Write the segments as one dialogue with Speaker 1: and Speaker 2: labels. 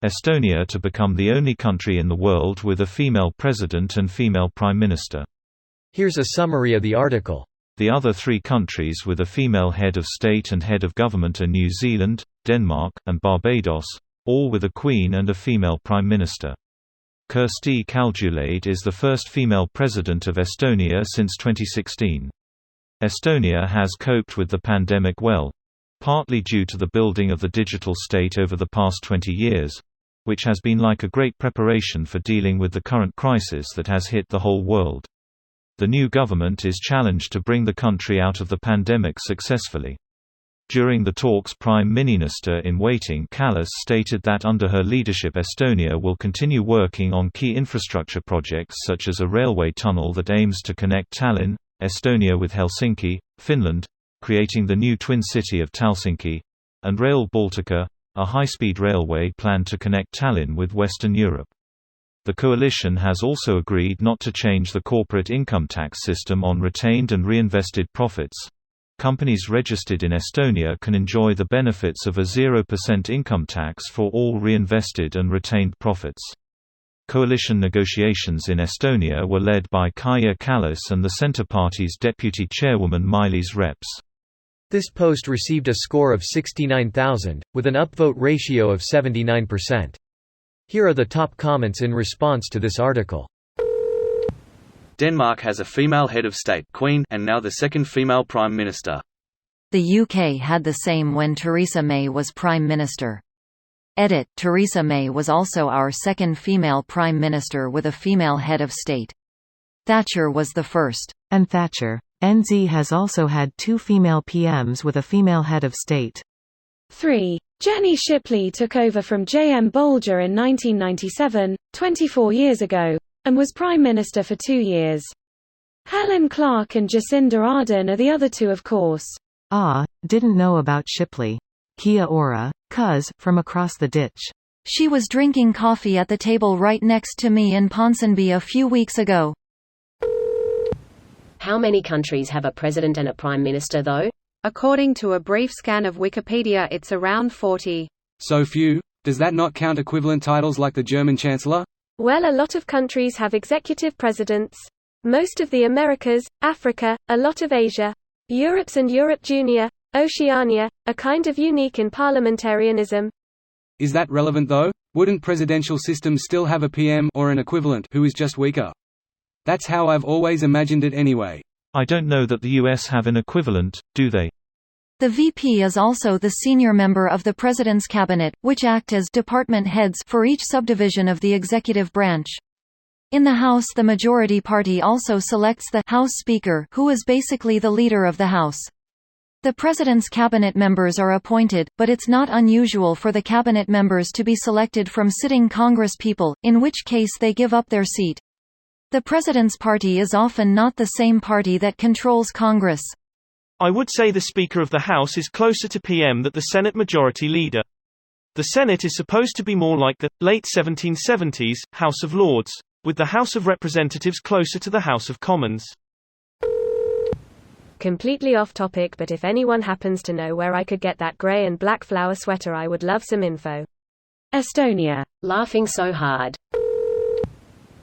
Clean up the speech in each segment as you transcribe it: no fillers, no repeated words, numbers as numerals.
Speaker 1: Estonia to become the only country in the world with a female president and female prime minister.
Speaker 2: Here's a summary of the article.
Speaker 1: The other 3 countries with a female head of state and head of government are New Zealand, Denmark, and Barbados, all with a queen and a female prime minister. Kersti Kaljulaid is the first female president of Estonia since 2016. Estonia has coped with the pandemic well, partly due to the building of the digital state over the past 20 years, which has been like a great preparation for dealing with the current crisis that has hit the whole world. The new government is challenged to bring the country out of the pandemic successfully. During the talks, Prime Minister-in-waiting Kallas stated that under her leadership Estonia will continue working on key infrastructure projects such as a railway tunnel that aims to connect Tallinn, Estonia with Helsinki, Finland, creating the new twin city of Talsinki, and Rail Baltica, a high-speed railway planned to connect Tallinn with Western Europe. The coalition has also agreed not to change the corporate income tax system on retained and reinvested profits. Companies registered in Estonia can enjoy the benefits of a 0% income tax for all reinvested and retained profits. Coalition negotiations in Estonia were led by Kaja Kallas and the Centre Party's deputy chairwoman Mailis Reps.
Speaker 2: This post received a score of 69,000, with an upvote ratio of 79%. Here are the top comments in response to this article.
Speaker 3: Denmark has a female head of state, Queen, and now the second female Prime Minister.
Speaker 4: The UK had the same when Theresa May was Prime Minister. Edit: Theresa May was also our second female Prime Minister with a female head of state. Thatcher was the first.
Speaker 5: And Thatcher. NZ has also had 2 female PMs with a female head of state.
Speaker 6: 3. Jenny Shipley took over from J.M. Bolger in 1997, 24 years ago, and was Prime Minister for 2 years. Helen Clark and Jacinda Ardern are the other 2, of course.
Speaker 5: Didn't know about Shipley. Kia ora, cuz, from across the ditch.
Speaker 4: She was drinking coffee at the table right next to me in Ponsonby a few weeks ago.
Speaker 7: How many countries have a president and a prime minister though?
Speaker 8: According to a brief scan of Wikipedia, it's around 40.
Speaker 9: So few? Does that not count equivalent titles like the German Chancellor?
Speaker 6: Well, a lot of countries have executive presidents. Most of the Americas, Africa, a lot of Asia. Europe's and Europe Junior, Oceania, are kind of unique in parliamentarianism.
Speaker 9: Is that relevant though? Wouldn't presidential systems still have a PM or an equivalent who is just weaker? That's how I've always imagined it anyway.
Speaker 1: I don't know that the US have an equivalent, do they?
Speaker 4: The VP is also the senior member of the President's Cabinet, which act as department heads for each subdivision of the executive branch. In the House, the majority party also selects the House Speaker, who is basically the leader of the House. The President's cabinet members are appointed, but it's not unusual for the cabinet members to be selected from sitting Congress people, in which case they give up their seat. The President's party is often not the same party that controls Congress.
Speaker 10: I would say the Speaker of the House is closer to PM than the Senate Majority Leader. The Senate is supposed to be more like the late 1770s House of Lords, with the House of Representatives closer to the House of Commons.
Speaker 6: Completely off topic, but if anyone happens to know where I could get that grey and black flower sweater, I would love some info. Estonia.
Speaker 7: Laughing so hard.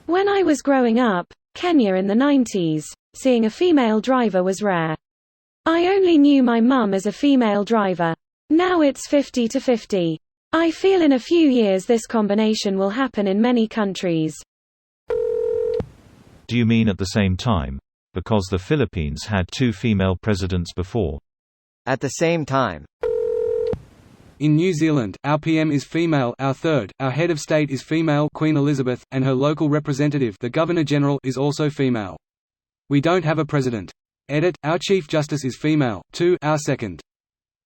Speaker 6: When I was growing up, Kenya in the 90s, seeing a female driver was rare. I only knew my mum as a female driver. Now it's 50-50. I feel in a few years this combination will happen in many countries.
Speaker 1: Do you mean at the same time? Because the Philippines had 2 female presidents before.
Speaker 11: At the same time.
Speaker 9: In New Zealand, our PM is female, our head of state is female, Queen Elizabeth, and her local representative, the Governor-General, is also female. We don't have a president. Edit: our Chief Justice is female, too, our second.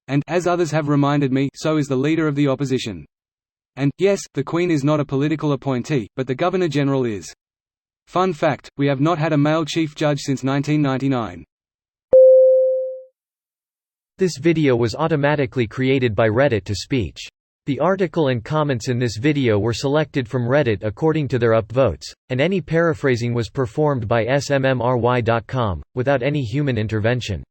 Speaker 9: And, as others have reminded me, so is the Leader of the Opposition. And, yes, the Queen is not a political appointee, but the Governor-General is. Fun fact, we have not had a male Chief Judge since 1999.
Speaker 2: This video was automatically created by Reddit to speech. The article and comments in this video were selected from Reddit according to their upvotes, and any paraphrasing was performed by smmry.com, without any human intervention.